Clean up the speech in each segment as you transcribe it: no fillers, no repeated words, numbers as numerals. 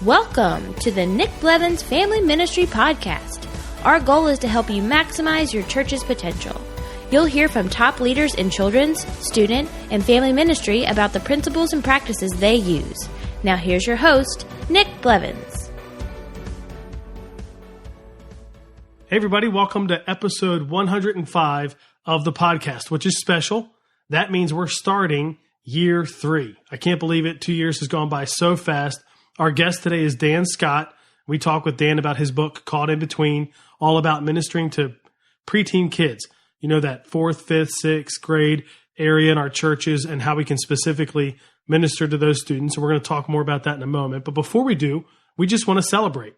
Welcome to the Nick Blevins Family Ministry Podcast. Our goal is to help you maximize your church's potential. You'll hear from top leaders in children's, student, and family ministry about the principles and practices they use. Now here's your host, Nick Blevins. Hey everybody, welcome to episode 105 of the podcast, which is special. That means we're starting year 3. I can't believe it. 2 years has gone by so fast. Our guest today is Dan Scott. We talk with Dan about his book, Caught in Between, all about ministering to preteen kids. You know, that 4th, 5th, 6th grade area in our churches and how we can specifically minister to those students. And we're going to talk more about that in a moment. But before we do, we just want to celebrate.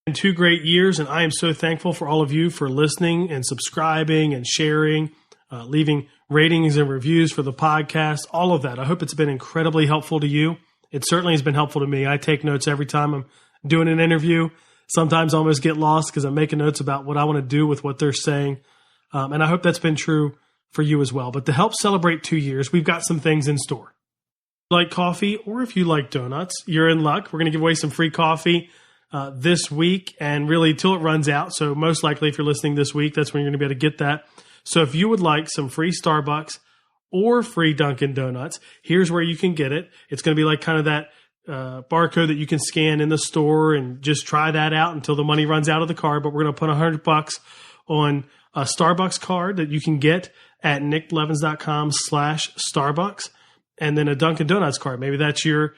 In 2 great years, and I am so thankful for all of you for listening and subscribing and sharing, leaving ratings and reviews for the podcast, all of that. I hope it's been incredibly helpful to you. It certainly has been helpful to me. I take notes every time I'm doing an interview. Sometimes I almost get lost because I'm making notes about what I want to do with what they're saying. And I hope that's been true for you as well. But to help celebrate 2 years, we've got some things in store. If you like coffee, or if you like donuts, you're in luck. We're going to give away some free coffee this week and really till it runs out. So most likely if you're listening this week, that's when you're going to be able to get that. So if you would like some free Starbucks or free Dunkin' Donuts, here's where you can get it. It's going to be like kind of that barcode that you can scan in the store and just try that out until the money runs out of the card. But we're going to put $100 on a Starbucks card that you can get at nickblevins.com/Starbucks, and then a Dunkin' Donuts card. Maybe that's your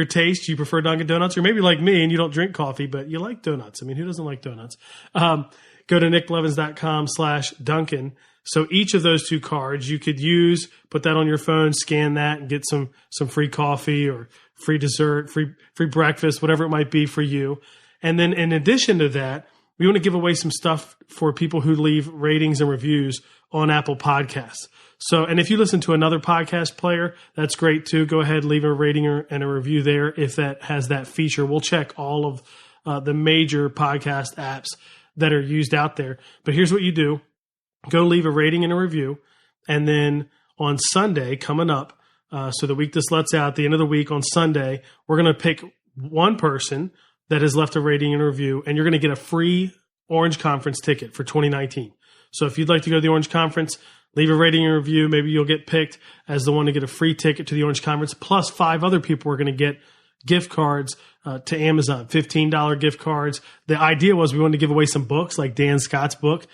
taste. You prefer Dunkin' Donuts, or maybe like me and you don't drink coffee, but you like donuts. I mean, who doesn't like donuts? Go to nickblevins.com/Dunkin'. So each of those 2 cards you could use, put that on your phone, scan that, and get some free coffee or free dessert, free breakfast, whatever it might be for you. And then in addition to that, we want to give away some stuff for people who leave ratings and reviews on Apple Podcasts. So, and if you listen to another podcast player, that's great too. Go ahead, leave a rating and a review there if that has that feature. We'll check all of the major podcast apps that are used out there. But here's what you do. Go leave a rating and a review. And then on Sunday coming up, so the week this lets out, the end of the week on Sunday, we're going to pick one person that has left a rating and a review, and you're going to get a free Orange Conference ticket for 2019. So if you'd like to go to the Orange Conference, leave a rating and review. Maybe you'll get picked as the one to get a free ticket to the Orange Conference, plus 5 other people are going to get gift cards to Amazon, $15 gift cards. The idea was we wanted to give away some books like Dan Scott's book,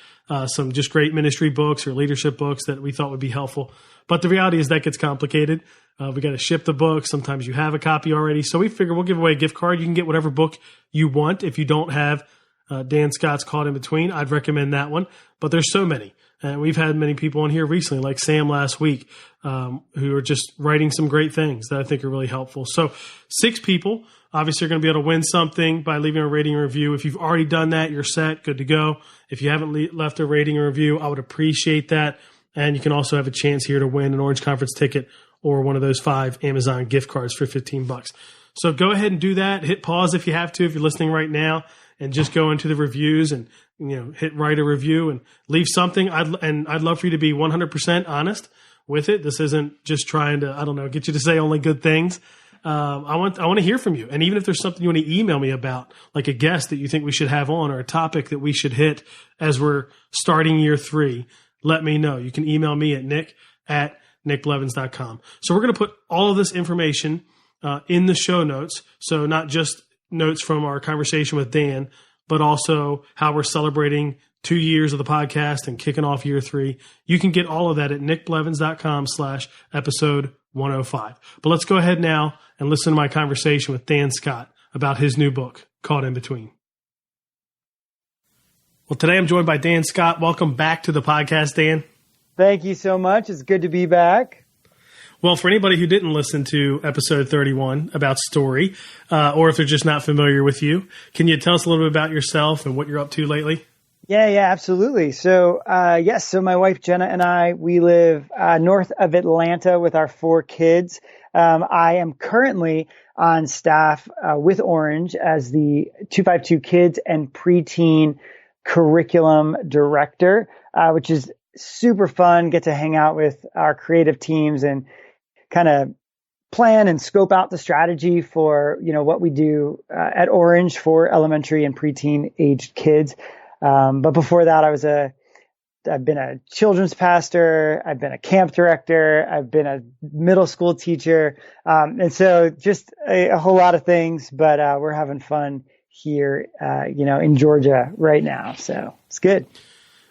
some just great ministry books or leadership books that we thought would be helpful. But the reality is that gets complicated. We got to ship the book. Sometimes you have a copy already. So we figure we'll give away a gift card. You can get whatever book you want. If you don't have Dan Scott's Caught in Between, I'd recommend that one. But there's so many. And we've had many people on here recently, like Sam last week, who are just writing some great things that I think are really helpful. So 6 people, obviously, are going to be able to win something by leaving a rating and review. If you've already done that, you're set, good to go. If you haven't left a rating and review, I would appreciate that. And you can also have a chance here to win an Orange Conference ticket or one of those 5 Amazon gift cards for $15. So go ahead and do that. Hit pause if you have to, if you're listening right now, and just go into the reviews and hit write a review and leave something. I'd love for you to be 100% honest with it. This isn't just trying to, get you to say only good things. I want to hear from you. And even if there's something you want to email me about, like a guest that you think we should have on or a topic that we should hit as we're starting year 3, let me know. You can email me at nick@nickblevins.com. So we're going to put all of this information in the show notes. So not just notes from our conversation with Dan, but also how we're celebrating 2 years of the podcast and kicking off year 3. You can get all of that at nickblevins.com/episode 105. But let's go ahead now and listen to my conversation with Dan Scott about his new book, Caught in Between. Well, today I'm joined by Dan Scott. Welcome back to the podcast, Dan. Thank you so much. It's good to be back. Well, for anybody who didn't listen to episode 31 about story, or if they're just not familiar with you, can you tell us a little bit about yourself and what you're up to lately? Yeah, absolutely. So, so my wife Jenna and I, we live north of Atlanta with our 4 kids. I am currently on staff with Orange as the 252 Kids and Preteen Curriculum Director, which is super fun. Get to hang out with our creative teams and kind of plan and scope out the strategy for, what we do at Orange for elementary and preteen aged kids. But before that, I've been a children's pastor. I've been a camp director. I've been a middle school teacher. And so just a whole lot of things, but we're having fun here, in Georgia right now. So it's good.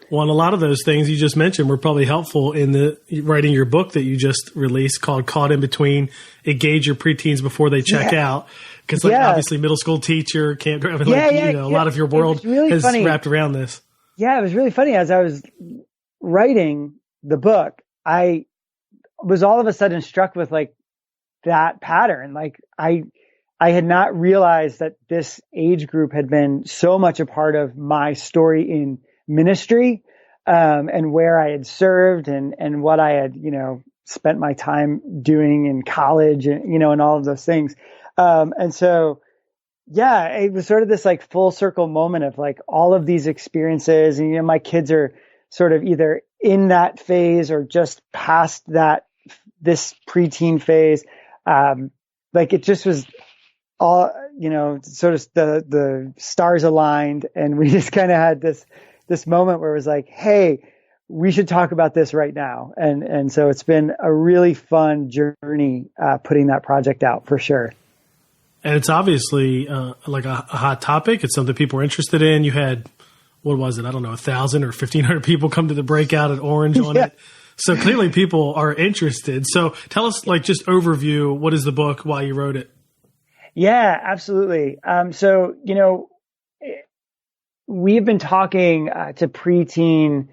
Well, and a lot of those things you just mentioned were probably helpful in the writing your book that you just released called Caught in Between, Engage Your Preteens Before They Check Out. Because obviously middle school teacher, camp driver, a lot of your world is wrapped around this. Yeah, it was really funny. As I was writing the book, I was all of a sudden struck with that pattern. I had not realized that this age group had been so much a part of my story in ministry, and where I had served and what I had, spent my time doing in college and, and all of those things. And so, it was sort of this full circle moment of all of these experiences. And, my kids are sort of either in that phase or just past this preteen phase. It just was all, sort of the stars aligned, and we just kind of had this moment where it was hey, we should talk about this right now. And so it's been a really fun journey, putting that project out for sure. And it's obviously a hot topic. It's something people are interested in. You had, what was it? I don't know, 1,000 or 1,500 people come to the breakout at Orange on it. So clearly people are interested. So tell us, just overview, what is the book, why you wrote it? Yeah, absolutely. So, we've been talking to preteen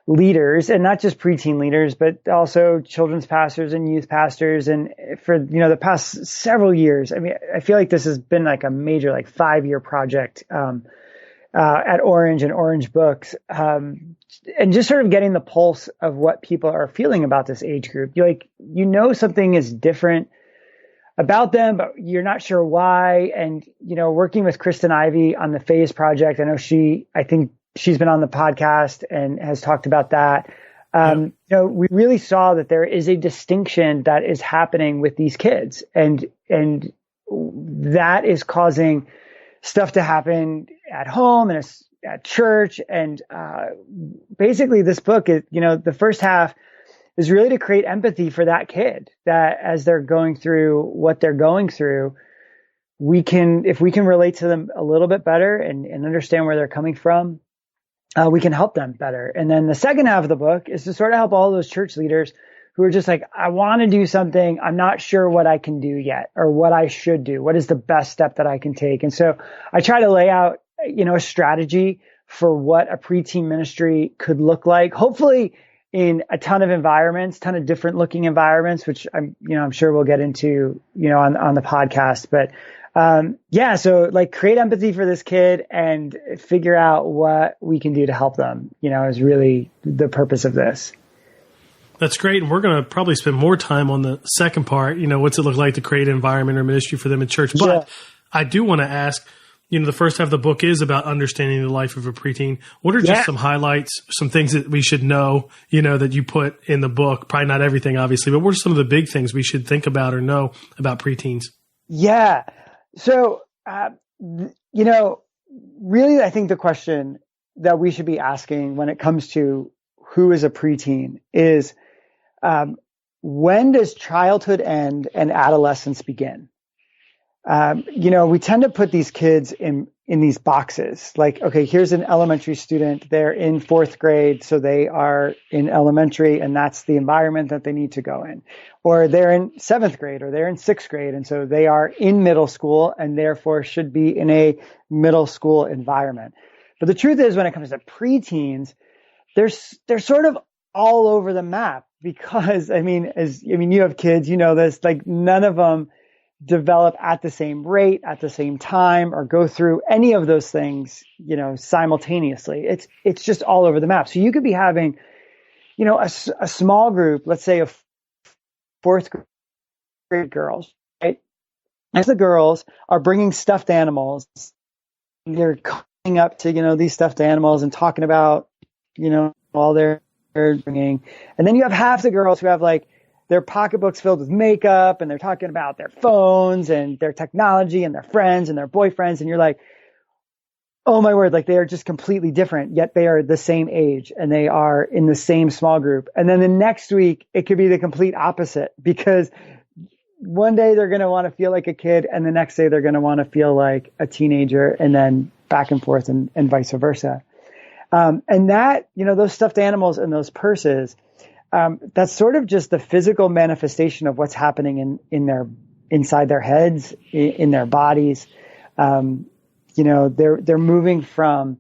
leaders, and not just preteen leaders, but also children's pastors and youth pastors. And for, the past several years, I feel like this has been a major 5-year project, at Orange and Orange Books. And just sort of getting the pulse of what people are feeling about this age group. Something is different about them, but you're not sure why. And, working with Kristen Ivy on the Phase Project, I think she's been on the podcast and has talked about that. We really saw that there is a distinction that is happening with these kids, and that is causing stuff to happen at home and at church. And, basically this book is, the first half is really to create empathy for that kid, that as they're going through what they're going through, if we can relate to them a little bit better and understand where they're coming from, we can help them better. And then the second half of the book is to sort of help all those church leaders who are just I want to do something. I'm not sure what I can do yet or what I should do. What is the best step that I can take? And so I try to lay out, a strategy for what a preteen ministry could look like, hopefully in a ton of different looking environments, which I'm sure we'll get into, on the podcast. But, so create empathy for this kid and figure out what we can do to help them, is really the purpose of this. That's great. And we're going to probably spend more time on the second part, what's it look like to create an environment or ministry for them in church. But I do want to ask, the first half of the book is about understanding the life of a preteen. What are just some highlights, some things that we should know, that you put in the book? Probably not everything, obviously, but what are some of the big things we should think about or know about preteens? Yeah. So, really, I think the question that we should be asking when it comes to who is a preteen is, when does childhood end and adolescence begin? We tend to put these kids in these boxes. Okay, here's an elementary student. They're in 4th grade, so they are in elementary, and that's the environment that they need to go in. Or they're in 7th grade, or they're in 6th grade, and so they are in middle school, and therefore should be in a middle school environment. But the truth is, when it comes to preteens, they're sort of all over the map, because you have kids, this, none of them develop at the same rate, at the same time, or go through any of those things, simultaneously. It's just all over the map. So you could be having, a small group, let's say of 4th grade girls, right? As the girls are bringing stuffed animals, they're coming up to, these stuffed animals and talking about, all they're bringing. And then you have half the girls who have their their pocketbooks filled with makeup, and they're talking about their phones and their technology and their friends and their boyfriends. And you're like, oh my word, like they are just completely different, yet they are the same age and they are in the same small group. And then the next week, it could be the complete opposite, because one day they're going to want to feel like a kid, and the next day they're going to want to feel like a teenager, and then back and forth and vice versa. And that, those stuffed animals and those purses, that's sort of just the physical manifestation of what's happening inside their heads, in their bodies. They're moving from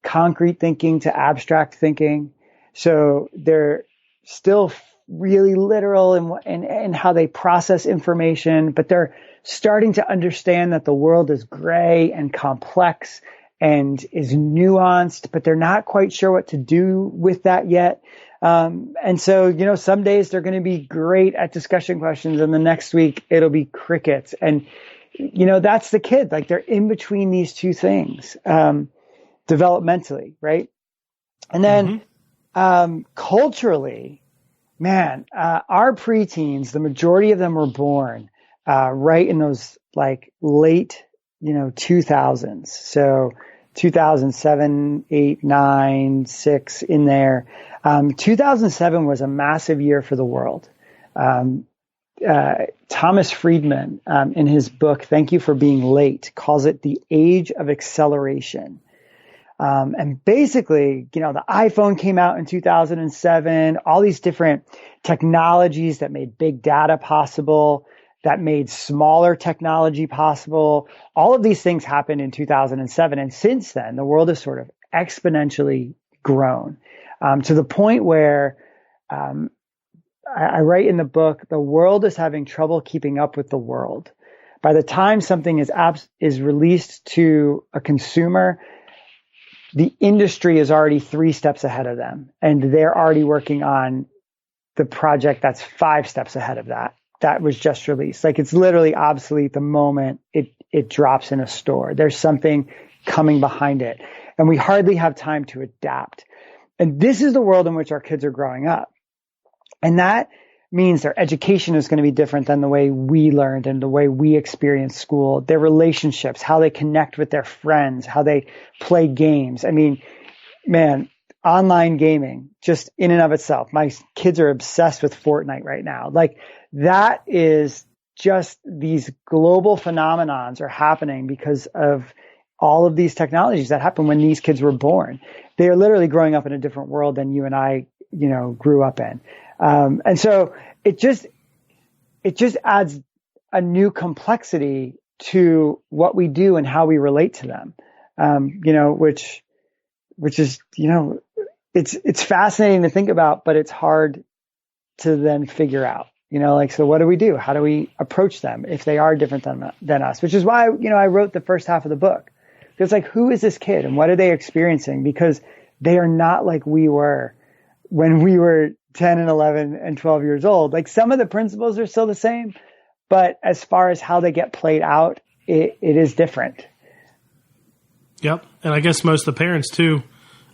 concrete thinking to abstract thinking. So they're still really literal in how they process information, but they're starting to understand that the world is gray and complex and is nuanced, but they're not quite sure what to do with that yet. And so, some days they're going to be great at discussion questions, and the next week it'll be crickets. And, that's the kid. Like, they're in between these two things, developmentally, right? And then, culturally, man, our preteens, the majority of them were born, right in those like late, 2000s. So 2007, 8, 9, 6 in there. 2007 was a massive year for the world. Thomas Friedman, in his book, Thank You for Being Late, calls it the age of acceleration. And basically, the iPhone came out in 2007, all these different technologies that made big data possible, that made smaller technology possible. All of these things happened in 2007. And since then, the world has sort of exponentially grown, to the point where, I write in the book, the world is having trouble keeping up with the world. By the time something is released to a consumer, the industry is already 3 steps ahead of them, and they're already working on the project that's 5 steps ahead of that was just released. Like, it's literally obsolete the moment it drops in a store. There's something coming behind it, and we hardly have time to adapt. And this is the world in which our kids are growing up. And that means their education is going to be different than the way we learned and the way we experienced school, their relationships, how they connect with their friends, how they play games. I mean, man, online gaming, just in and of itself, my kids are obsessed with Fortnite right now. Like, that is just, these global phenomenons are happening because of all of these technologies that happened when these kids were born. They are literally growing up in a different world than you and I, grew up in. And so it just adds a new complexity to what we do and how we relate to them. Which is, it's fascinating to think about, but it's hard to then figure out, so what do we do? How do we approach them if they are different than us? Which is why, I wrote the first half of the book. It's like, who is this kid and what are they experiencing? Because they are not like we were when we were 10 and 11 and 12 years old. Like, some of the principles are still the same, but as far as how they get played out, it is different. Yep. And I guess most of the parents too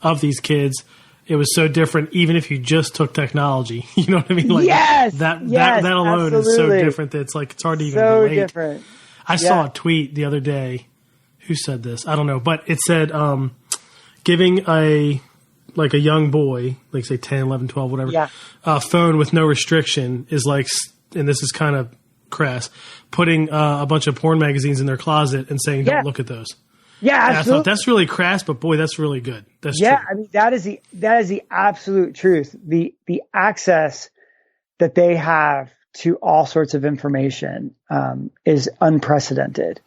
of these kids, it was so different, even if you just took technology. You know what I mean? Like, that alone absolutely. Is so different that it's hard to even relate. So different. I saw a tweet the other day. Who said this? I don't know, but it said giving a young boy, like say 10, 11, 12, whatever, a phone with no restriction is like, and this is kind of crass, putting a bunch of porn magazines in their closet and saying, don't look at those. Yeah, absolutely. I thought that's really crass, but boy, that's really good. That's true. I mean, that is the absolute truth. The access that they have to all sorts of information is unprecedented,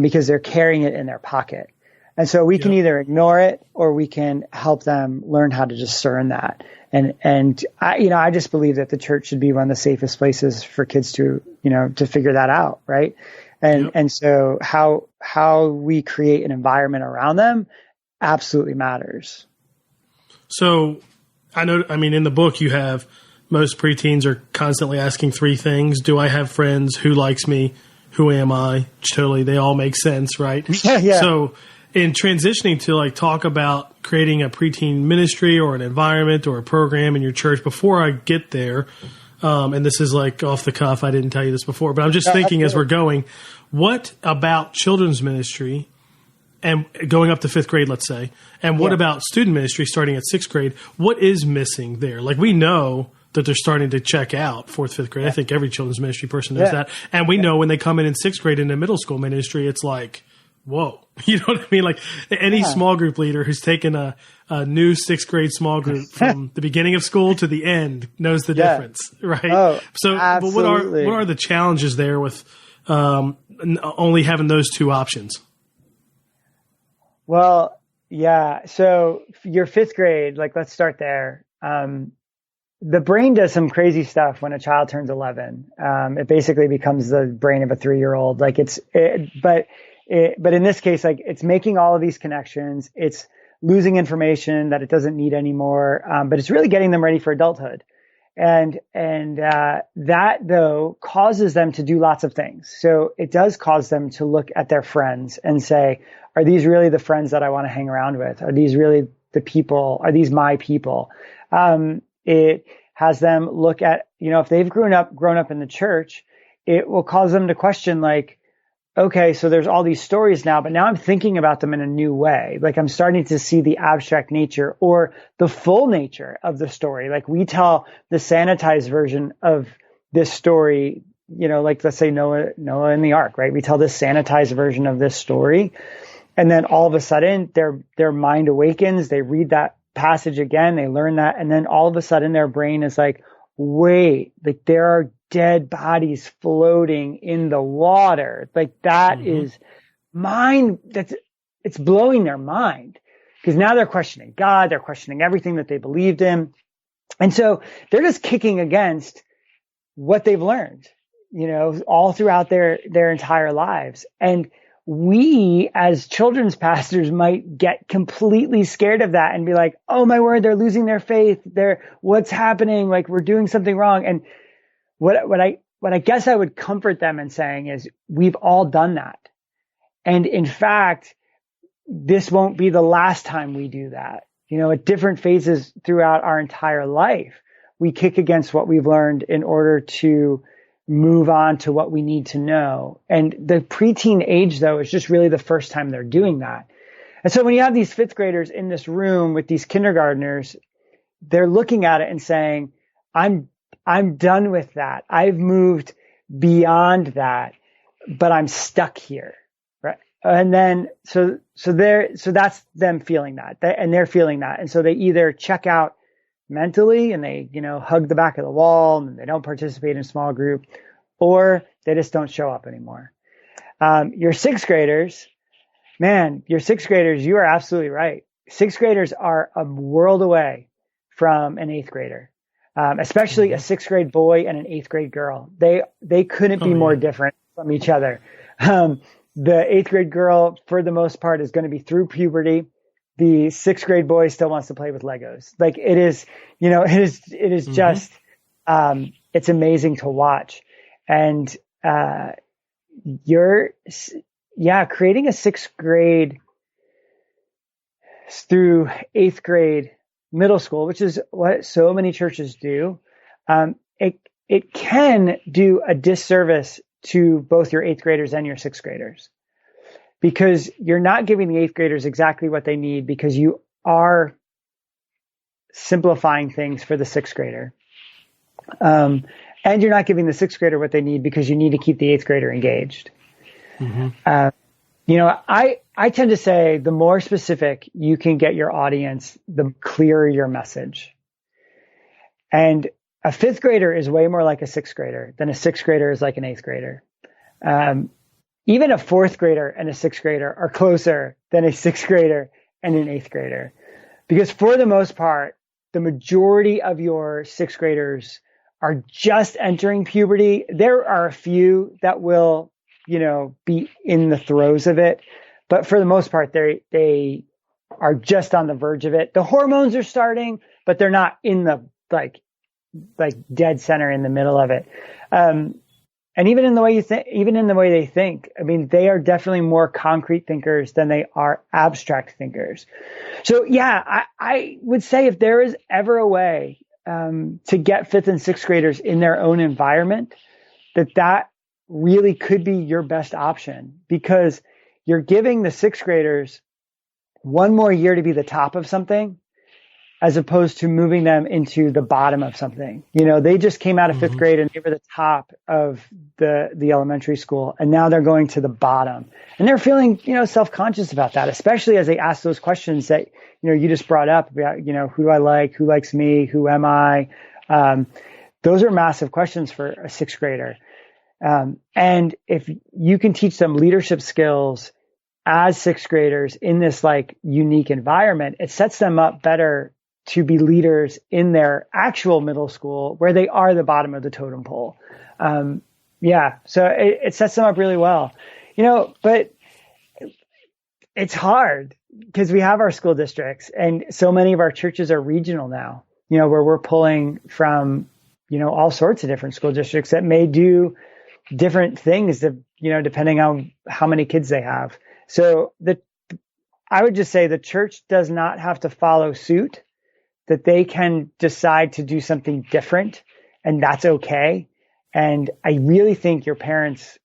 because they're carrying it in their pocket. And so we can either ignore it or we can help them learn how to discern that. And I just believe that the church should be one of the safest places for kids to figure that out. Right. And so how we create an environment around them absolutely matters. So in the book you have, most preteens are constantly asking 3 things. Do I have friends? Who likes me? Who am I? Totally. They all make sense. Right. Yeah. So in transitioning to talk about creating a preteen ministry or an environment or a program in your church, before I get there, and this is like off the cuff, I didn't tell you this before, but I'm just thinking as we're going, what about children's ministry and going up to fifth grade, let's say, and what about student ministry starting at sixth grade? What is missing there? Like, we know that they're starting to check out fourth, fifth grade. I think every children's ministry person knows that. And we know when they come in sixth grade into middle school ministry, it's like, whoa, you know what I mean? Like, any small group leader who's taken a new sixth grade small group from the beginning of school to the end knows the difference, right? Oh, so, but what are the challenges there with only having those two options? Well, yeah. So your fifth grade, like, let's start there. The brain does some crazy stuff when a child turns 11. It basically becomes the brain of a 3-year-old. Like, but in this case, like, it's making all of these connections. It's losing information that it doesn't need anymore. But it's really getting them ready for adulthood. And that though causes them to do lots of things. So it does cause them to look at their friends and say, are these really the friends that I want to hang around with? Are these really the people? Are these my people? It has them look at, if they've grown up in the church, it will cause them to question, like, okay, so there's all these stories now, but now I'm thinking about them in a new way. Like, I'm starting to see the abstract nature or the full nature of the story. Like, we tell the sanitized version of this story, like, let's say Noah and the ark, right? We tell this sanitized version of this story. And then all of a sudden their mind awakens. They read that passage again, they learn that, and then all of a sudden their brain is like, wait, like, there are dead bodies floating in the water. Like, that is it's blowing their mind, because now they're questioning God, they're questioning everything that they believed in. And so they're just kicking against what they've learned, all throughout their entire lives. And we as children's pastors might get completely scared of that and be like, oh my word, they're losing their faith. What's happening? Like, we're doing something wrong. And what I guess I would comfort them in saying is, we've all done that. And in fact, this won't be the last time we do that. At different phases throughout our entire life, we kick against what we've learned in order to move on to what we need to know. And the preteen age, though, is just really the first time they're doing that. And so when you have these fifth graders in this room with these kindergartners, they're looking at it and saying, I'm done with that. I've moved beyond that, but I'm stuck here. Right. And then, so that's them feeling that, and they're feeling that. And so they either check out mentally and they, hug the back of the wall and they don't participate in small group, or they just don't show up anymore. Your sixth graders, you are absolutely right. Sixth graders are a world away from an eighth grader, especially a sixth grade boy and an eighth grade girl. They couldn't be more different from each other. The eighth grade girl, for the most part, is going to be through puberty. The sixth grade boy still wants to play with Legos. Like, it is just, it's amazing to watch. And, creating a sixth grade through eighth grade middle school, which is what so many churches do. It can do a disservice to both your eighth graders and your sixth graders, because you're not giving the eighth graders exactly what they need, because you are simplifying things for the sixth grader. And you're not giving the sixth grader what they need, because you need to keep the eighth grader engaged. I tend to say the more specific you can get your audience, the clearer your message. And a fifth grader is way more like a sixth grader than a sixth grader is like an eighth grader. Even a fourth grader and a sixth grader are closer than a sixth grader and an eighth grader, because for the most part, the majority of your sixth graders are just entering puberty. There are a few that will, be in the throes of it, but for the most part, they are just on the verge of it. The hormones are starting, but they're not in the like dead center in the middle of it. And even in the way they think, I mean, they are definitely more concrete thinkers than they are abstract thinkers. So yeah, I would say if there is ever a way to get fifth and sixth graders in their own environment, that really could be your best option, because you're giving the sixth graders one more year to be the top of something, as opposed to moving them into the bottom of something. They just came out of fifth grade and they were the top of the elementary school, and now they're going to the bottom, and they're feeling, self-conscious about that, especially as they ask those questions that, you just brought up about, who do I like, who likes me, who am I? Those are massive questions for a sixth grader. And if you can teach them leadership skills as sixth graders in this like unique environment, it sets them up better to be leaders in their actual middle school, where they are the bottom of the totem pole. So it sets them up really well, but it's hard because we have our school districts, and so many of our churches are regional now, where we're pulling from, all sorts of different school districts that may do different things that, depending on how many kids they have. So I would just say the church does not have to follow suit, that they can decide to do something different, and that's okay. And I really think your parents,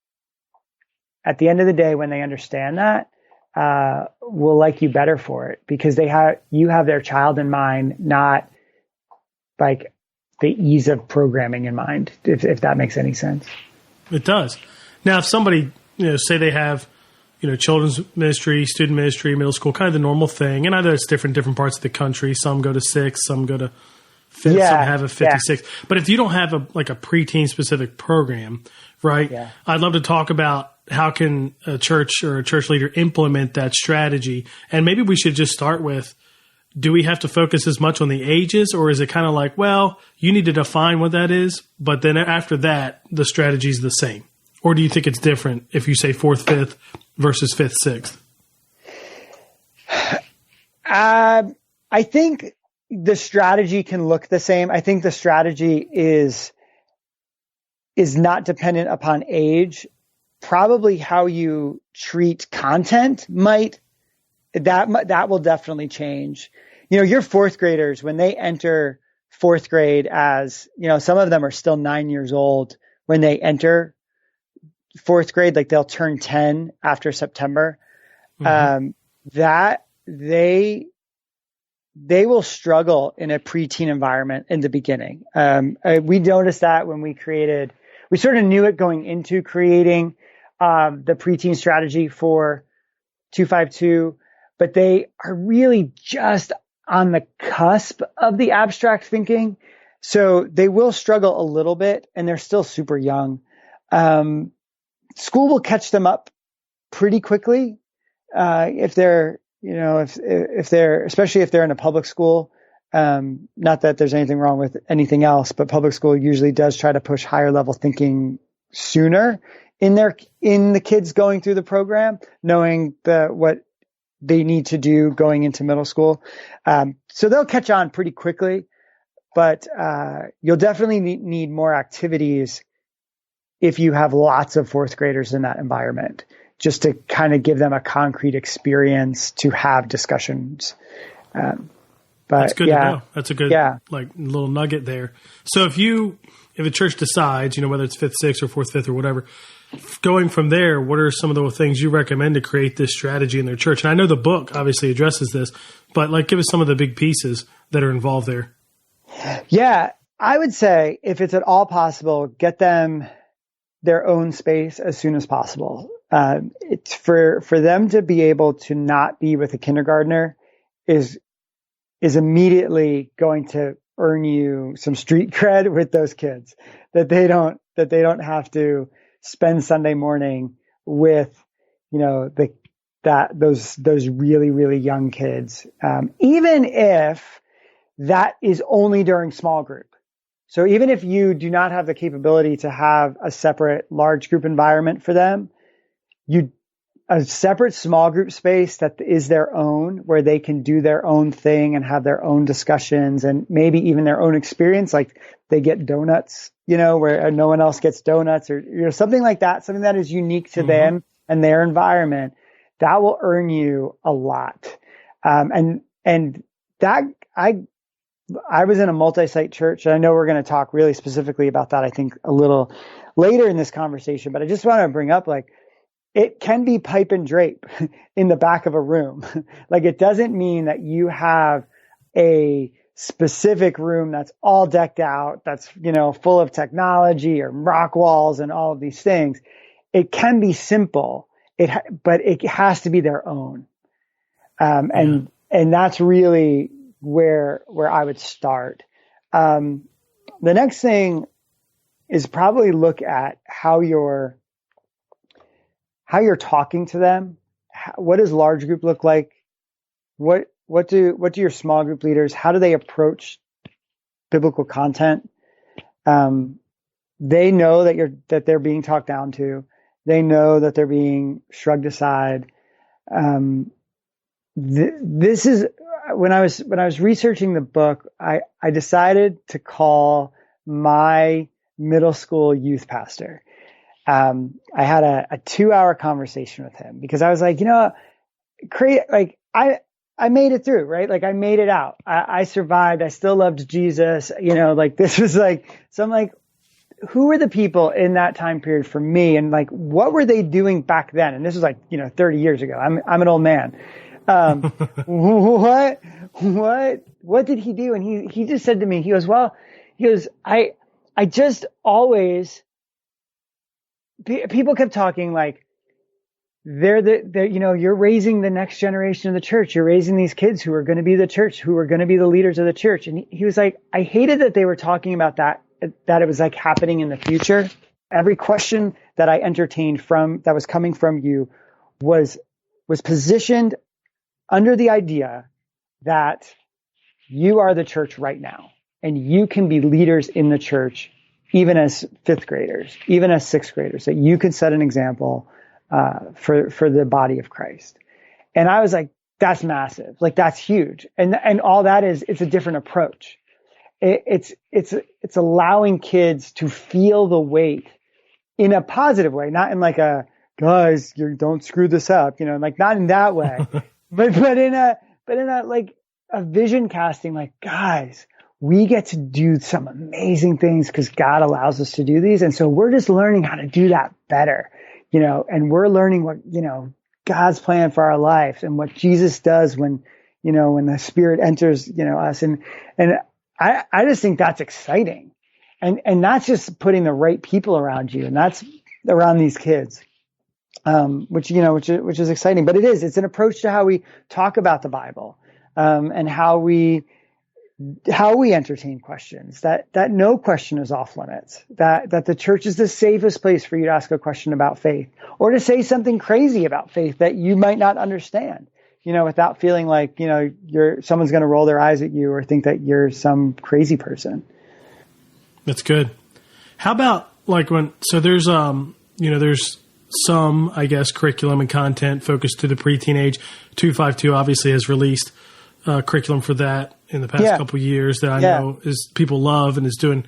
at the end of the day, when they understand that, will like you better for it, because you have their child in mind, not like the ease of programming in mind, if that makes any sense. It does. Now, if somebody, say they have, children's ministry, student ministry, middle school, kind of the normal thing. And I know it's different parts of the country. Some go to 6, some go to 5, some have a 56. Yeah. But if you don't have a preteen specific program, right? Yeah. I'd love to talk about how can a church or a church leader implement that strategy. And maybe we should just start with, do we have to focus as much on the ages, or is it kind of like, well, you need to define what that is, but then after that, the strategy is the same? Or do you think it's different if you say 4th, 5th versus 5th, 6th? I think the strategy can look the same. I think the strategy is not dependent upon age. Probably how you treat content that will definitely change. Your 4th graders, when they enter 4th grade, as some of them are still 9 years old when they enter 4th grade, like they'll turn 10 after September, that they will struggle in a preteen environment in the beginning. We noticed that when we sort of knew it going into creating the preteen strategy for 252, but they are really just on the cusp of the abstract thinking. So they will struggle a little bit, and they're still super young. School will catch them up pretty quickly. If they're, especially if they're in a public school, not that there's anything wrong with anything else, but public school usually does try to push higher level thinking sooner in the kids going through the program, knowing what they need to do going into middle school. So they'll catch on pretty quickly, but you'll definitely need more activities if you have lots of 4th graders in that environment, just to kind of give them a concrete experience to have discussions. But that's good to know. That's a good little nugget there. So if a church decides, whether it's 5th, 6th, or 4th, 5th, or whatever, going from there, what are some of the things you recommend to create this strategy in their church? And I know the book obviously addresses this, but give us some of the big pieces that are involved there. Yeah, I would say if it's at all possible, get them their own space as soon as possible. It's for them to be able to not be with a kindergartner is immediately going to earn you some street cred with those kids, that they don't have to spend Sunday morning with, those really, really young kids. Even if that is only during small group. So even if you do not have the capability to have a separate large group environment for them, a separate small group space that is their own, where they can do their own thing and have their own discussions and maybe even their own experience. Like they get donuts, where no one else gets donuts, or, something like that, something that is unique to them and their environment, that will earn you a lot. And that I was in a multi-site church, and I know we're going to talk really specifically about that, I think, a little later in this conversation, but I just want to bring up, like, it can be pipe and drape in the back of a room. Like, it doesn't mean that you have a specific room that's all decked out, that's, full of technology or rock walls and all of these things. It can be simple, but it has to be their own. And that's really where I would start. The next thing is probably look at how you're talking to them. What does large group look like? What do your small group leaders, how do they approach biblical content? They know that they're being talked down to. They know that they're being shrugged aside. This is when I was researching the book, I decided to call my middle school youth pastor. I had a 2-hour conversation with him because I was like, I made it through, right? Like, I made it out. I survived. I still loved Jesus. This was like, so I'm like, who were the people in that time period for me? And like, what were they doing back then? And this was like, 30 years ago. I'm an old man. What did he do? And he just said to me, he goes, I just always, people kept talking like, you're raising the next generation of the church. You're raising these kids who are going to be the church, who are going to be the leaders of the church. And he was like, I hated that they were talking about that it was like happening in the future. Every question that I entertained that was coming from you was positioned under the idea that you are the church right now, and you can be leaders in the church, even as 5th graders, even as 6th graders, that you can set an example for the body of Christ. And I was like, that's massive. Like, that's huge. And all that is, it's a different approach. It's allowing kids to feel the weight in a positive way, not in like a, guys, don't screw this up, like, not in that way, but in a like a vision casting, like, guys, we get to do some amazing things because God allows us to do these. And so we're just learning how to do that better, and we're learning what, God's plan for our life and what Jesus does when the Spirit enters, us. And I just think that's exciting. And that's just putting the right people around you. And that's around these kids, which is exciting, but it's an approach to how we talk about the Bible, and how we entertain questions, that no question is off limits, that the church is the safest place for you to ask a question about faith, or to say something crazy about faith that you might not understand, without feeling like, someone's going to roll their eyes at you or think that you're some crazy person. That's good. How about like there's some, I guess, curriculum and content focused to the preteen age. 252 obviously has released curriculum for that in the past couple of years that I know is people love and is doing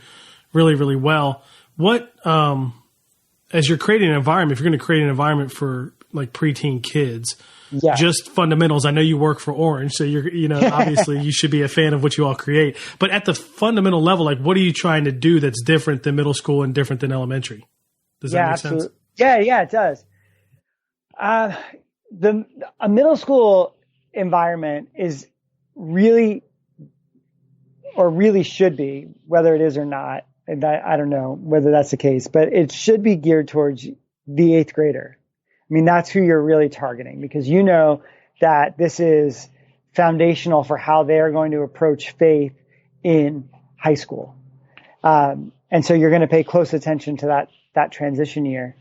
really, really well. What, as you're creating an environment, if you're going to create an environment for like preteen kids, just fundamentals. I know you work for Orange, so obviously you should be a fan of what you all create. But at the fundamental level, like, what are you trying to do that's different than middle school and different than elementary? Does that make sense? Yeah, it does. A middle school environment is really should be, whether it is or not, and I don't know whether that's the case, but it should be geared towards the 8th grader. I mean, that's who you're really targeting, because that this is foundational for how they are going to approach faith in high school. And so you're going to pay close attention to that transition year.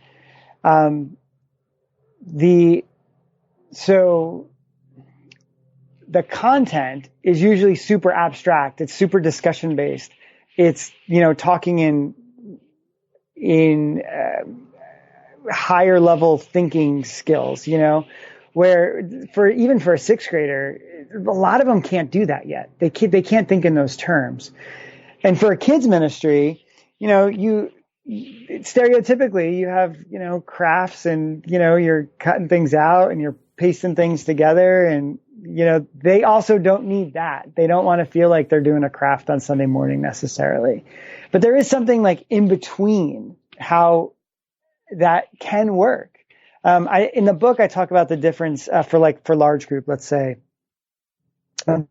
So the content is usually super abstract. It's super discussion based. It's, talking in higher level thinking skills, where for a 6th grader, a lot of them can't do that yet. They can't think in those terms. And for a kids ministry, stereotypically you have, crafts and, you're cutting things out and you're pasting things together and, they also don't need that. They don't want to feel like they're doing a craft on Sunday morning necessarily. But there is something like in between how that can work. In the book, I talk about the difference for large group, let's say, the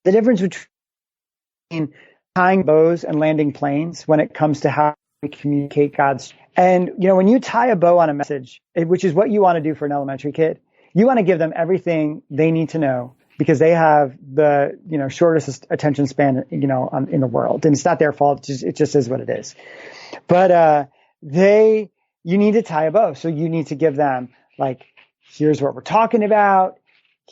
difference between tying bows and landing planes when it comes to how we communicate God's. And, when you tie a bow on a message, which is what you want to do for an elementary kid, you want to give them everything they need to know because they have the, shortest attention span, in the world. And it's not their fault. It just is what it is. But, you need to tie a bow. So you need to give them here's what we're talking about.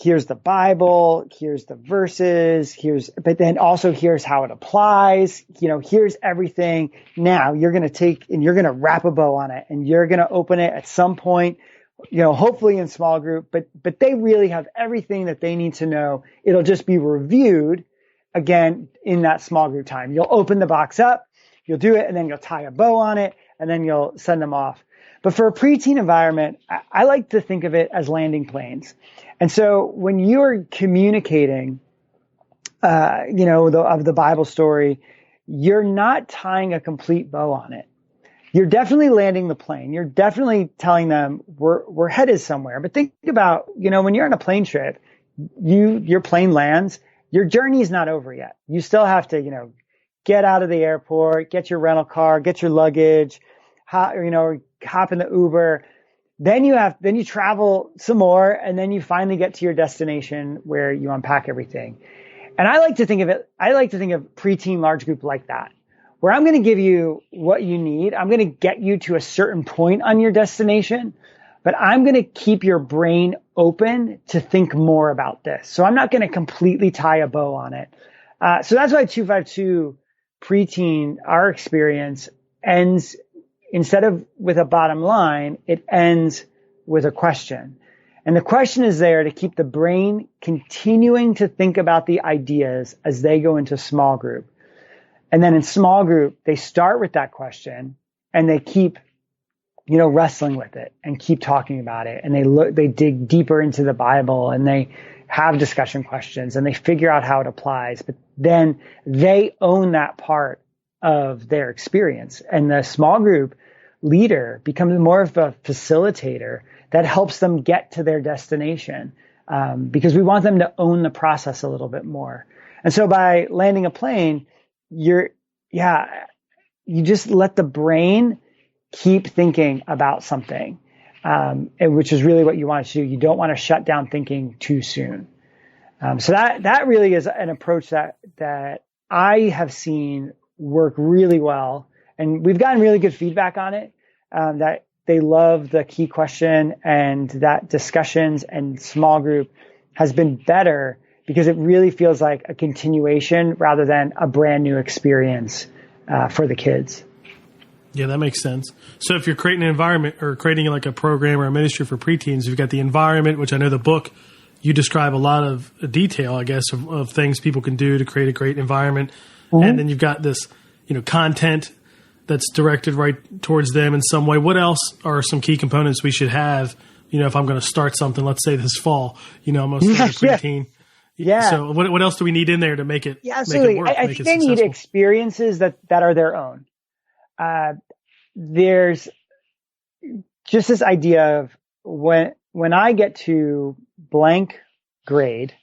Here's the Bible. Here's the verses. But then also here's how it applies. Here's everything. Now you're going to take and you're going to wrap a bow on it and you're going to open it at some point, hopefully in small group, but they really have everything that they need to know. It'll just be reviewed again in that small group time. You'll open the box up, you'll do it, and then you'll tie a bow on it, and then you'll send them off. But for a preteen environment, I like to think of it as landing planes. And so when you're communicating, of the Bible story, you're not tying a complete bow on it. You're definitely landing the plane. You're definitely telling them we're headed somewhere. But think about, when you're on a plane trip, your plane lands, your journey is not over yet. You still have to, get out of the airport, get your rental car, get your luggage, hop in the Uber. Then you travel some more, and then you finally get to your destination where you unpack everything. And I like to think of preteen large group like that, where I'm going to give you what you need. I'm going to get you to a certain point on your destination, but I'm going to keep your brain open to think more about this. So I'm not going to completely tie a bow on it. So that's why 252 preteen, our experience ends instead of with a bottom line, it ends with a question. And the question is there to keep the brain continuing to think about the ideas as they go into small group. And then in small group, they start with that question and they keep, wrestling with it and keep talking about it. And they dig deeper into the Bible and they have discussion questions and they figure out how it applies. But then they own that part of their experience. And the small group leader becomes more of a facilitator that helps them get to their destination, because we want them to own the process a little bit more. And so by landing a plane, you just let the brain keep thinking about something, which is really what you want to do. You don't want to shut down thinking too soon. So that really is an approach that I have seen work really well. And we've gotten really good feedback on it, that they love the key question and that discussions and small group has been better because it really feels like a continuation rather than a brand new experience for the kids. Yeah, that makes sense. So if you're creating an environment or creating like a program or a ministry for preteens, you've got the environment, which I know the book, you describe a lot of detail, I guess, of things people can do to create a great environment. Mm-hmm. And then you've got this, content that's directed right towards them in some way. What else are some key components we should have, if I'm going to start something, let's say this fall, I'm going to start a preteen. Yeah. So what else do we need in there to make it, absolutely. Make it work? I think they need experiences that are their own. There's just this idea of when I get to blank grade,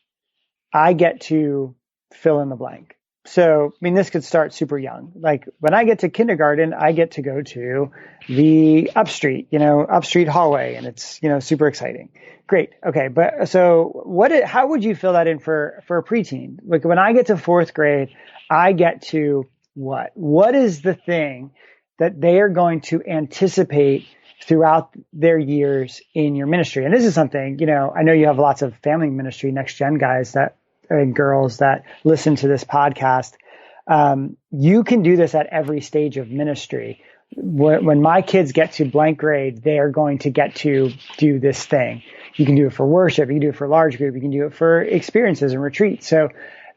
I get to fill in the blank. So, this could start super young. Like when I get to kindergarten, I get to go to the upstreet hallway, and it's, super exciting. Great. Okay. But so how would you fill that in for a preteen? Like when I get to fourth grade, I get to what is the thing that they are going to anticipate throughout their years in your ministry? And this is something, I know you have lots of family ministry, next gen guys and girls that listen to this podcast. You can do this at every stage of ministry. When my kids get to blank grade, they are going to get to do this thing. You can do it for worship. You can do it for large group. You can do it for experiences and retreats. So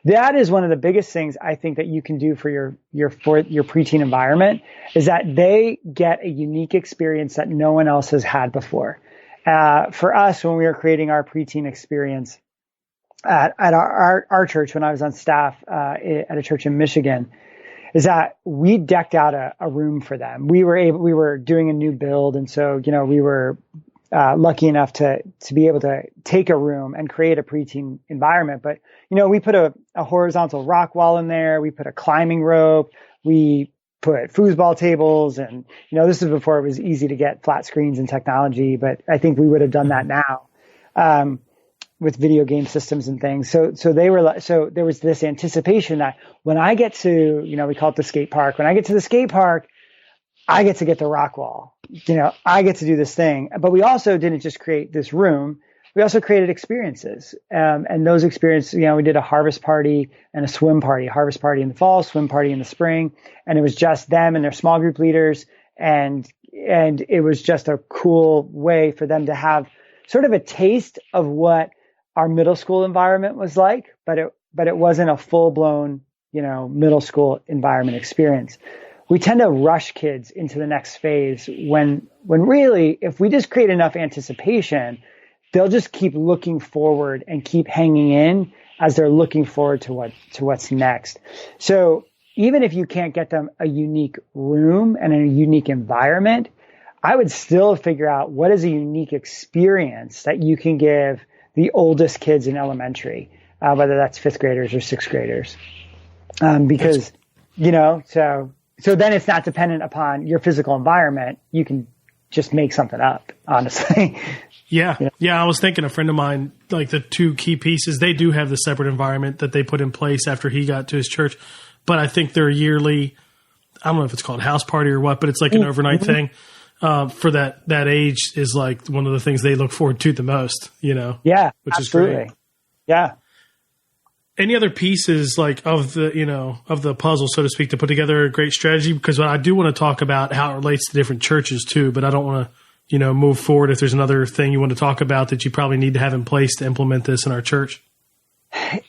that is one of the biggest things I think that you can do for your preteen environment is that they get a unique experience that no one else has had before. For us, when we were creating our preteen experience, at our church when I was on staff at a church in Michigan is that we decked out a room for them. We were doing a new build. And so, we were lucky enough to be able to take a room and create a preteen environment. But, we put a horizontal rock wall in there. We put a climbing rope. We put foosball tables. And, this is before it was easy to get flat screens and technology, but I think we would have done that now. With video game systems and things. So there was this anticipation that when I get to, we call it the skate park. When I get to the skate park, I get to get the rock wall. I get to do this thing. But we also didn't just create this room. We also created experiences. And those experiences, we did a harvest party and a swim party, harvest party in the fall, swim party in the spring. And it was just them and their small group leaders. And it was just a cool way for them to have sort of a taste of what our middle school environment was like, but it wasn't a full blown, middle school environment experience. We tend to rush kids into the next phase when really, if we just create enough anticipation, they'll just keep looking forward and keep hanging in as they're looking forward to what's next. So even if you can't get them a unique room and a unique environment, I would still figure out what is a unique experience that you can give the oldest kids in elementary, whether that's fifth graders or sixth graders. Because, so then it's not dependent upon your physical environment. You can just make something up, honestly. Yeah. I was thinking a friend of mine, like the two key pieces, they do have the separate environment that they put in place after he got to his church. But I think their yearly, I don't know if it's called house party or what, but it's like an overnight thing. For that age is like one of the things they look forward to the most, Yeah, which absolutely. is great. Yeah. Any other pieces like of the puzzle, so to speak, to put together a great strategy? Because I do want to talk about how it relates to different churches too, but I don't want to, move forward if there's another thing you want to talk about that you probably need to have in place to implement this in our church.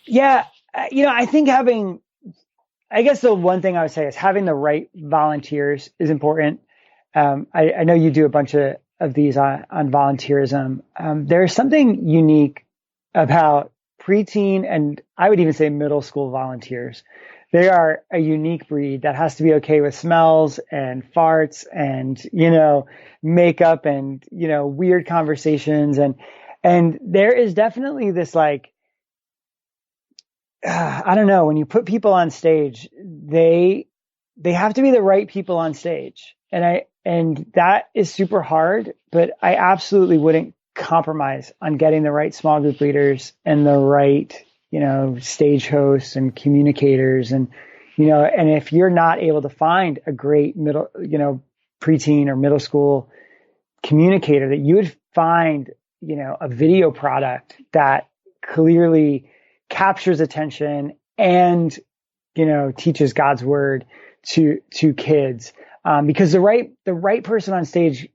Yeah. I think I guess the one thing I would say is having the right volunteers is important. I know you do a bunch of these on volunteerism. There's something unique about preteen and I would even say middle school volunteers. They are a unique breed that has to be okay with smells and farts and, makeup and, weird conversations. And there is definitely this like, I don't know, when you put people on stage, they have to be the right people on stage. And that is super hard, but I absolutely wouldn't compromise on getting the right small group leaders and the right, stage hosts and communicators. And if you're not able to find a great preteen or middle school communicator, that you would find, a video product that clearly captures attention and, teaches God's word to kids. Because the right person on stage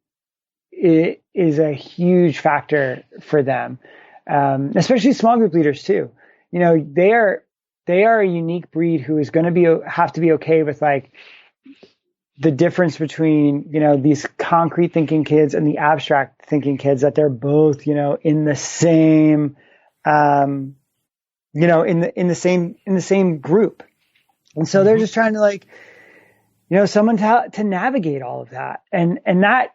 is a huge factor for them, especially small group leaders too. They are a unique breed who is going to have to be okay with like the difference between these concrete thinking kids and the abstract thinking kids, that they're both in the same in the same group, and so they're just trying to like. Someone to navigate all of that. And that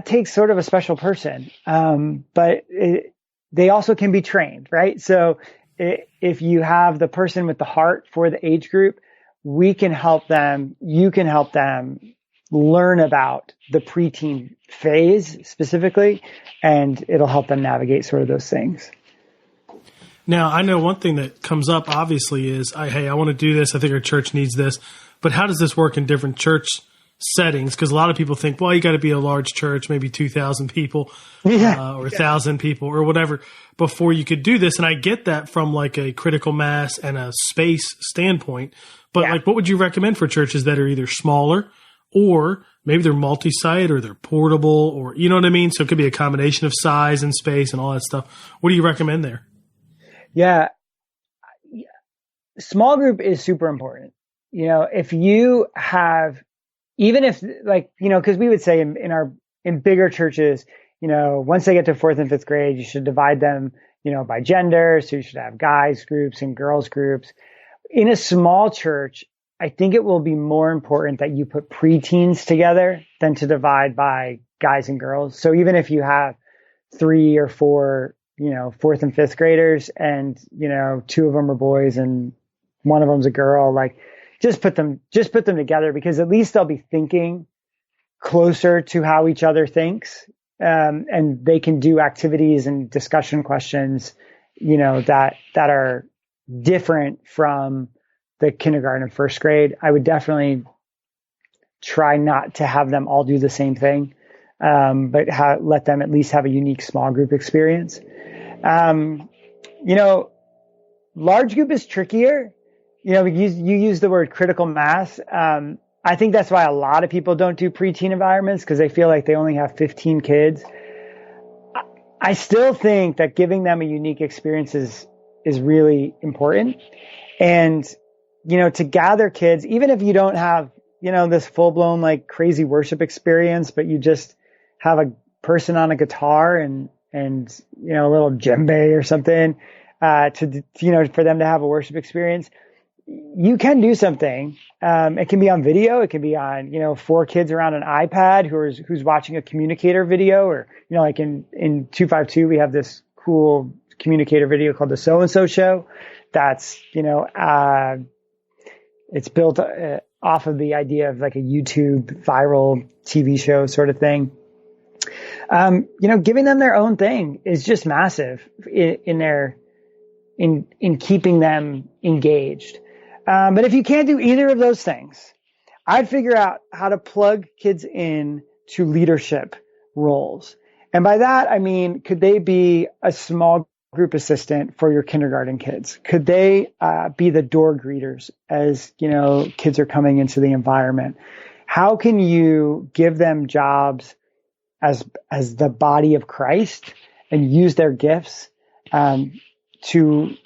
takes sort of a special person. But they also can be trained, right? So if you have the person with the heart for the age group, you can help them learn about the preteen phase specifically, and it'll help them navigate sort of those things. Now, I know one thing that comes up obviously is, hey, I want to do this. I think our church needs this. But how does this work in different church settings? Because a lot of people think, well, you got to be a large church, maybe 2,000 people or 1,000 people or whatever before you could do this. And I get that from like a critical mass and a space standpoint. But like, what would you recommend for churches that are either smaller or maybe they're multi-site or they're portable or, you know what I mean? So it could be a combination of size and space and all that stuff. What do you recommend there? Yeah. Small group is super important. If you have, even if like, cause we would say in bigger churches, once they get to fourth and fifth grade, you should divide them, by gender. So you should have guys groups and girls groups. In a small church, I think it will be more important that you put preteens together than to divide by guys and girls. So even if you have 3 or 4, fourth and fifth graders and, 2 of them are boys and one of them's a girl, like just put them together, because at least they'll be thinking closer to how each other thinks. And they can do activities and discussion questions, that are different from the kindergarten and first grade. I would definitely try not to have them all do the same thing, but let them at least have a unique small group experience. Large group is trickier. You use the word critical mass. I think that's why a lot of people don't do preteen environments, because they feel like they only have 15 kids. I still think that giving them a unique experience is really important. And, to gather kids, even if you don't have, this full blown like crazy worship experience, but you just have a person on a guitar and a little djembe or something, for them to have a worship experience. You can do something. It can be on video. It can be on, 4 kids around an iPad who's watching a communicator video, or, like in 252, we have this cool communicator video called the So-and-so Show. That's, it's built off of the idea of like a YouTube viral TV show sort of thing. Giving them their own thing is just massive in keeping them engaged. But if you can't do either of those things, I'd figure out how to plug kids in to leadership roles. And by that, I mean, could they be a small group assistant for your kindergarten kids? Could they be the door greeters as, kids are coming into the environment? How can you give them jobs as the body of Christ and use their gifts to,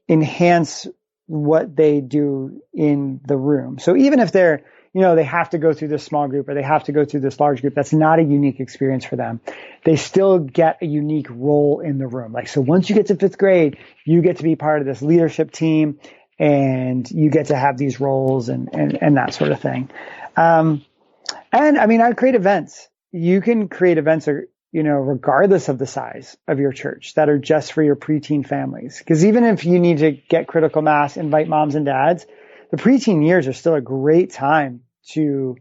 enhance what they do in the room? So even if they're, they have to go through this small group or they have to go through this large group, that's not a unique experience for them. They still get a unique role in the room. Like, so once you get to 5th grade, you get to be part of this leadership team and you get to have these roles and that sort of thing. And I mean, I'd create events. You can create events, regardless of the size of your church, that are just for your preteen families. Because even if you need to get critical mass, invite moms and dads, the preteen years are still a great time to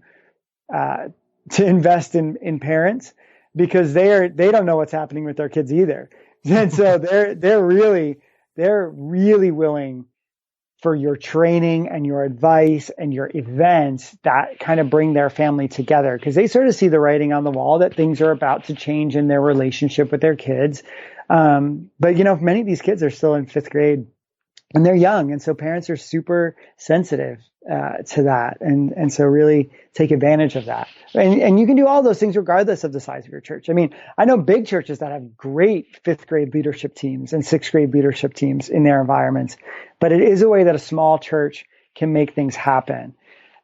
invest in parents, because they don't know what's happening with their kids either. And so they're really willing for your training and your advice and your events that kind of bring their family together, because they sort of see the writing on the wall that things are about to change in their relationship with their kids. But many of these kids are still in 5th grade and they're young. And so parents are super sensitive to that. And so really take advantage of that. And you can do all those things regardless of the size of your church. I mean, I know big churches that have great 5th grade leadership teams and 6th grade leadership teams in their environments, but it is a way that a small church can make things happen.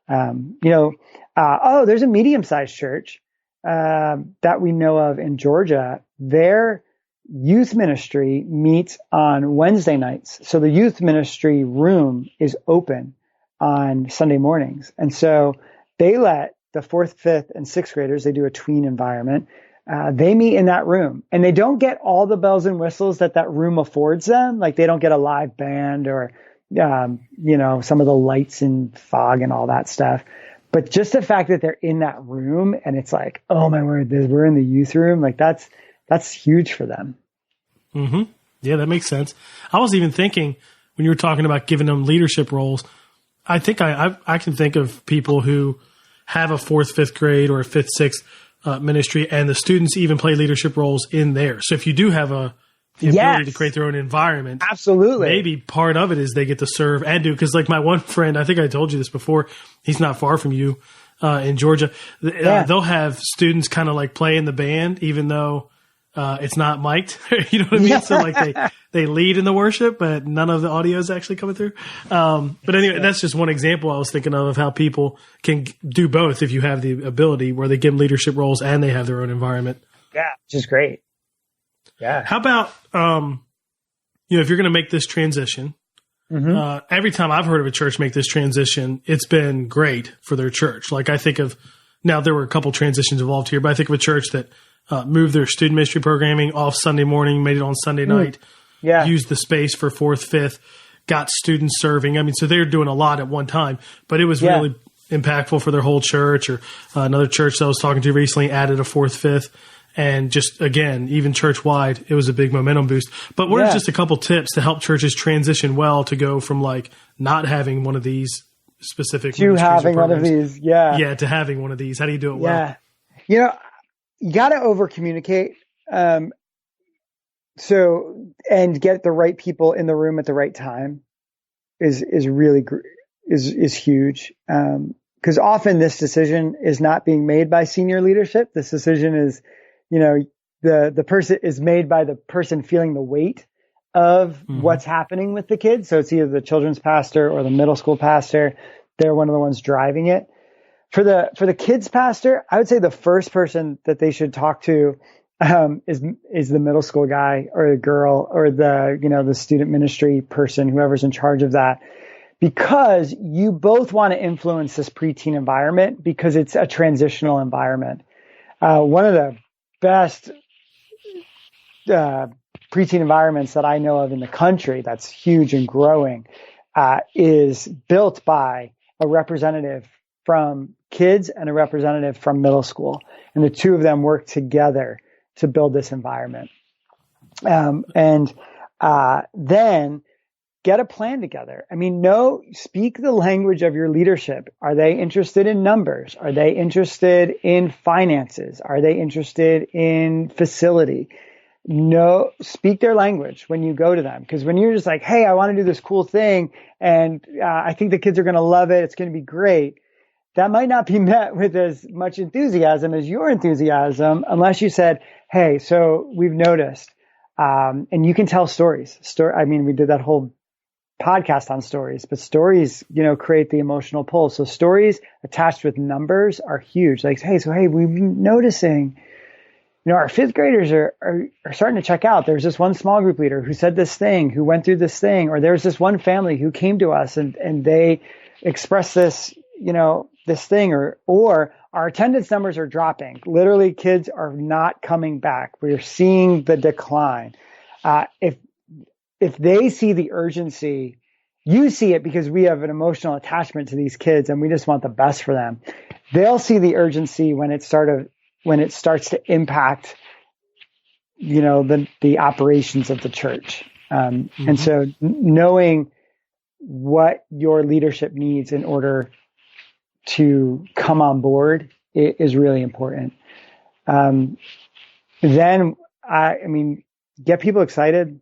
There's a medium-sized church that we know of in Georgia. Their youth ministry meets on Wednesday nights. So the youth ministry room is open on Sunday mornings. And so they let the 4th, 5th, and 6th graders, they do a tween environment. They meet in that room and they don't get all the bells and whistles that room affords them. Like they don't get a live band or, some of the lights and fog and all that stuff. But just the fact that they're in that room and it's like, oh my word, we're in the youth room. Like that's huge for them. Mm-hmm. Yeah, that makes sense. I was even thinking when you were talking about giving them leadership roles, I think I can think of people who have a 4th, 5th grade or a 5th, 6th ministry, and the students even play leadership roles in there. So if you do have the ability to create their own environment, absolutely, maybe part of it is they get to serve and do. Because like my one friend, I think I told you this before, he's not far from you in Georgia. They'll have students kind of like play in the band, even though it's not mic'd. You know what I mean? So like they lead in the worship, but none of the audio is actually coming through. But anyway, that's just one example I was thinking of how people can do both if you have the ability, where they give them leadership roles and they have their own environment. Yeah, which is great. Yeah. How about, if you're going to make this transition, every time I've heard of a church make this transition, it's been great for their church. Like I think of, now there were a couple transitions involved here, but I think of a church that moved their student ministry programming off Sunday morning, made it on Sunday night, used the space for 4th, 5th, got students serving. I mean, so they're doing a lot at one time, but it was really impactful for their whole church. Or another church that I was talking to recently added a 4th, 5th. And just, again, even church-wide, it was a big momentum boost. But what are just a couple tips to help churches transition well to go from, like, not having one of these specific to having one of these, Yeah, to having one of these. How do you do it well? You know, you got to over-communicate. And get the right people in the room at the right time is really huge. Because often this decision is not being made by senior leadership. This decision is, the person is made by the person feeling the weight of what's happening with the kids. So it's either the children's pastor or the middle school pastor. They're one of the ones driving it. For the kids pastor, I would say the first person that they should talk to is the middle school guy or the girl or the student ministry person, whoever's in charge of that. Because you both want to influence this preteen environment because it's a transitional environment. One of the best preteen environments that I know of in the country that's huge and growing is built by a representative from kids and a representative from middle school. And the two of them work together to build this environment. Then get a plan together. I mean, speak the language of your leadership. Are they interested in numbers? Are they interested in finances? Are they interested in facility? Speak their language when you go to them. Because when you're just like, hey, I want to do this cool thing, and I think the kids are going to love it, it's going to be great, that might not be met with as much enthusiasm as your enthusiasm unless you said, hey, so we've noticed, and you can tell stories. We did that whole podcast on stories, but stories, create the emotional pull. So stories attached with numbers are huge. Like, hey, we've been noticing, our 5th graders are starting to check out. There's this one small group leader who said this thing, who went through this thing, or there's this one family who came to us and they expressed this, this thing, or our attendance numbers are dropping. Literally, kids are not coming back. We're seeing the decline. If they see the urgency, you see it because we have an emotional attachment to these kids and we just want the best for them. They'll see the urgency when it starts to impact, the operations of the church. And so knowing what your leadership needs in order to come on board is really important. Then, get people excited.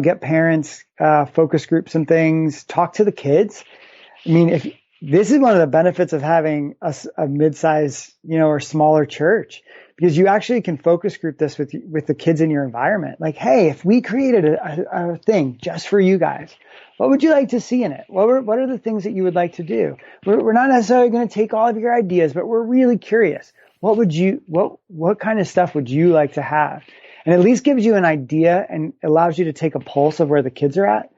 Get parents, focus groups and things, talk to the kids. If this is one of the benefits of having a mid-size, or smaller church, because you actually can focus group this with the kids in your environment. Like, hey, if we created a thing just for you guys, what would you like to see in it? What are the things that you would like to do? We're not necessarily going to take all of your ideas, but we're really curious. What kind of stuff would you like to have? And at least gives you an idea and allows you to take a pulse of where the kids are at.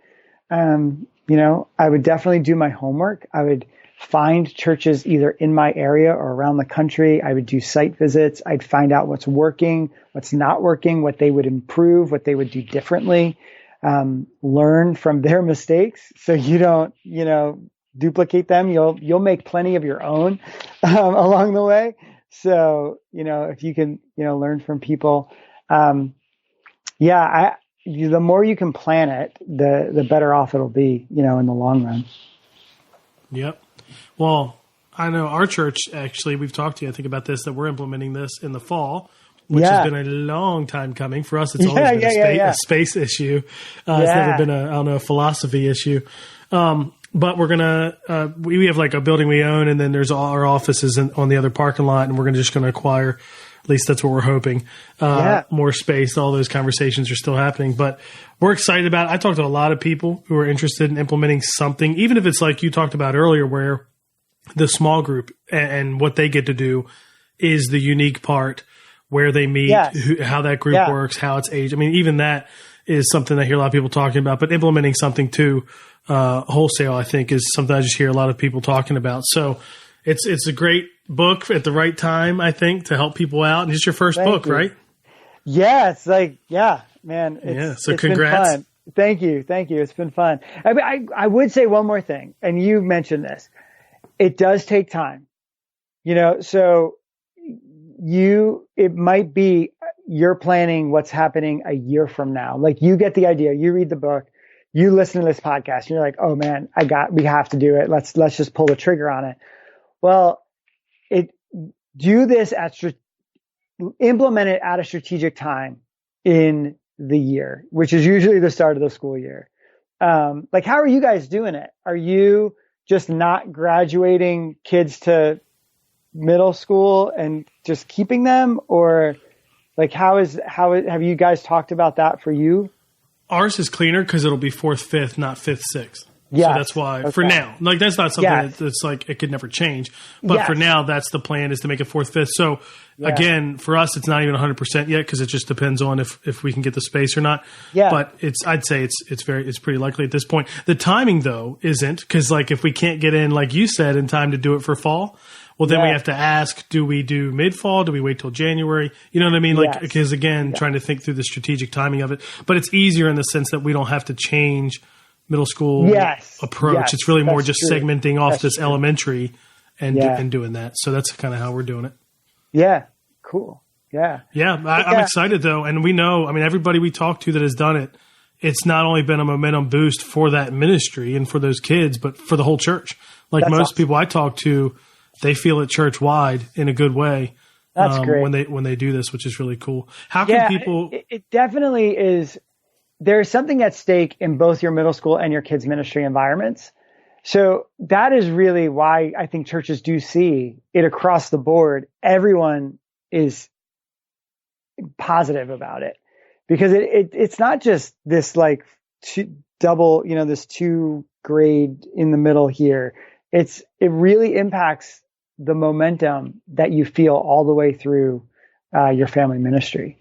I would definitely do my homework. I would find churches either in my area or around the country. I would do site visits. I'd find out what's working, what's not working, what they would improve, what they would do differently. Learn from their mistakes so you don't, duplicate them. You'll make plenty of your own along the way. So, if you can, learn from people. The more you can plan it, the better off it'll be, in the long run. Yep. Well, I know our church, actually, we've talked to you, I think, about this, that we're implementing this in the fall, which has been a long time coming. For us, it's always been a space issue. It's never been a philosophy issue. But we're going to, we have like a building we own, and then there's all our offices on the other parking lot, and we're just going to acquire, at least that's what we're hoping, more space. All those conversations are still happening, but we're excited about it. I talked to a lot of people who are interested in implementing something, even if it's like you talked about earlier, where the small group and what they get to do is the unique part, where they meet, Yes. how that group works, how it's aged. I mean, even that is something I hear a lot of people talking about, but implementing something too wholesale, I think, is something I just hear a lot of people talking about. So it's a great book at the right time, I think, to help people out. And it's your first book, right? Yeah, it's like, man. So congrats. Been fun. Thank you. It's been fun. I would say one more thing, and you mentioned this. It does take time, so it might be you're planning what's happening a year from now. Like, you get the idea, you read the book, you listen to this podcast, and you're like, oh man, we have to do it. Let's just pull the trigger on it. Well, implement it at a strategic time in the year, which is usually the start of the school year. Like, how are you guys doing it? Are you just not graduating kids to middle school and just keeping them, or like how have you guys talked about that for you? Ours is cleaner because it'll be 4th, 5th, not 5th, 6th. Yeah, so that's why for now, like, that's not something that's like it could never change. But for now, that's the plan, is to make it 4th, 5th. So again, for us, it's not even 100% yet, because it just depends on if we can get the space or not. Yeah. But I'd say it's pretty likely at this point. The timing though isn't, because like if we can't get in, like you said, in time to do it for fall, well, then we have to ask, do we do mid-fall? Do we wait till January? You know what I mean? Like, because again, trying to think through the strategic timing of it. But it's easier in the sense that we don't have to change middle school approach. Yes, it's really more just true. segmenting off That's this true. Elementary and doing that. So that's kind of how we're doing it. Yeah. Cool. Yeah. Yeah. I'm excited though. And we know, I mean, everybody we talk to that has done it, it's not only been a momentum boost for that ministry and for those kids, but for the whole church. Like, that's most awesome. People I talk to, they feel it church wide in a good way. That's great. When they do this, which is really cool. How can people? It definitely is. There's something at stake in both your middle school and your kids' ministry environments. So that is really why I think churches do see it across the board. Everyone is positive about it, because it's not just this like this 2 grade in the middle here. It really impacts the momentum that you feel all the way through your family ministry.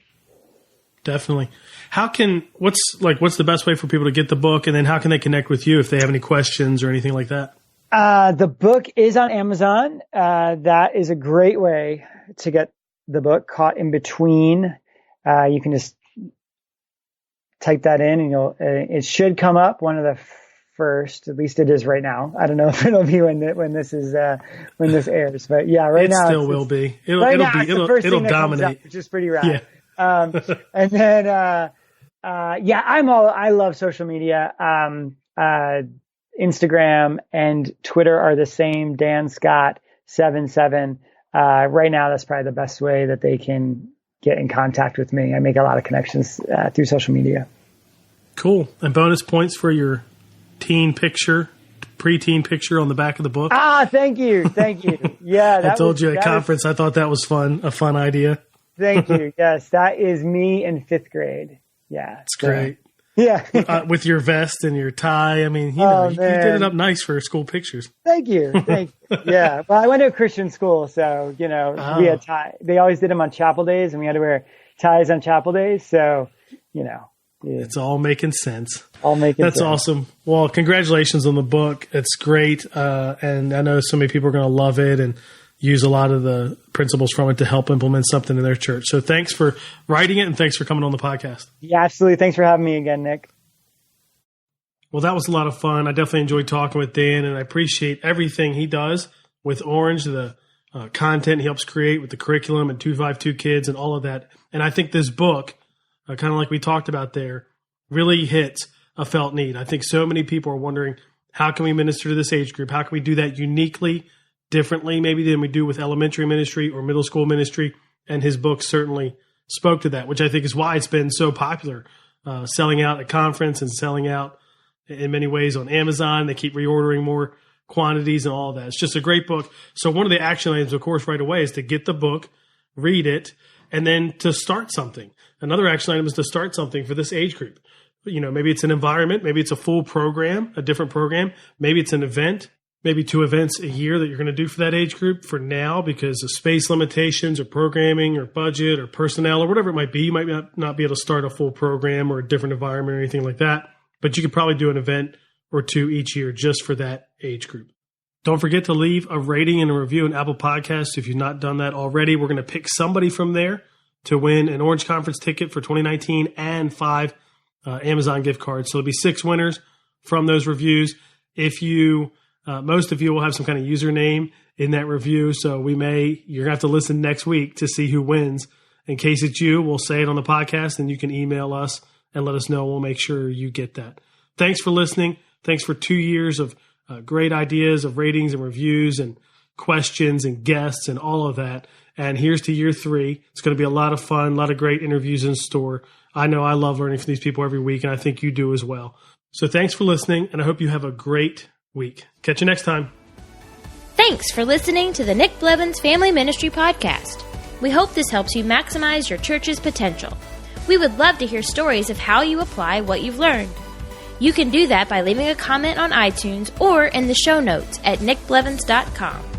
Definitely. What's the best way for people to get the book, and then how can they connect with you if they have any questions or anything like that? The book is on Amazon. That is a great way to get the book, Caught in Between. You can just type that in and it should come up one of the first, at least it is right now. I don't know if it'll be when this airs, but right now it still will be. It'll dominate, up, which is pretty rad. Yeah. And then, I love social media. Instagram and Twitter are the same, Dan Scott 77. Right now, that's probably the best way that they can get in contact with me. I make a lot of connections through social media. Cool. And bonus points for your preteen picture on the back of the book. Thank you. Yeah. I told you at conference, I thought that was a fun idea. Thank you. Yes, that is me in 5th grade. Yeah. It's great. Yeah. With your vest and your tie. I mean, you did it up nice for school pictures. Thank you. Yeah. Well, I went to a Christian school, so, we had tie. They always did them on chapel days, and we had to wear ties on chapel days. So, it's all making sense. That's awesome. Well, congratulations on the book. It's great. And I know so many people are going to love it and use a lot of the principles from it to help implement something in their church. So thanks for writing it, and thanks for coming on the podcast. Yeah, absolutely. Thanks for having me again, Nick. Well, that was a lot of fun. I definitely enjoyed talking with Dan, and I appreciate everything he does with Orange, the content he helps create with the curriculum and 252 Kids and all of that. And I think this book, kind of like we talked about there, really hits a felt need. I think so many people are wondering, how can we minister to this age group? How can we do that uniquely, differently maybe than we do with elementary ministry or middle school ministry? And his book certainly spoke to that, which I think is why it's been so popular, selling out at conference and selling out in many ways on Amazon. They keep reordering more quantities and all of that. It's just a great book. So one of the action items, of course, right away is to get the book, read it, and then to start something. Another action item is to start something for this age group. Maybe it's an environment, maybe it's a full program, a different program, maybe it's an event, maybe 2 events a year that you're going to do for that age group for now because of space limitations or programming or budget or personnel or whatever it might be. You might not be able to start a full program or a different environment or anything like that, but you could probably do an event or 2 each year just for that age group. Don't forget to leave a rating and a review in Apple Podcasts if you've not done that already. We're going to pick somebody from there to win an Orange Conference ticket for 2019 and 5 Amazon gift cards. So there'll be 6 winners from those reviews. If you most of you will have some kind of username in that review, so you're going to have to listen next week to see who wins. In case it's you, we'll say it on the podcast, and you can email us and let us know. We'll make sure you get that. Thanks for listening. Thanks for 2 years of great ideas of ratings and reviews and questions and guests and all of that. And here's to year 3. It's going to be a lot of fun, a lot of great interviews in store. I know I love learning from these people every week, and I think you do as well. So thanks for listening, and I hope you have a great week. Catch you next time. Thanks for listening to the Nick Blevins Family Ministry Podcast. We hope this helps you maximize your church's potential. We would love to hear stories of how you apply what you've learned. You can do that by leaving a comment on iTunes or in the show notes at nickblevins.com.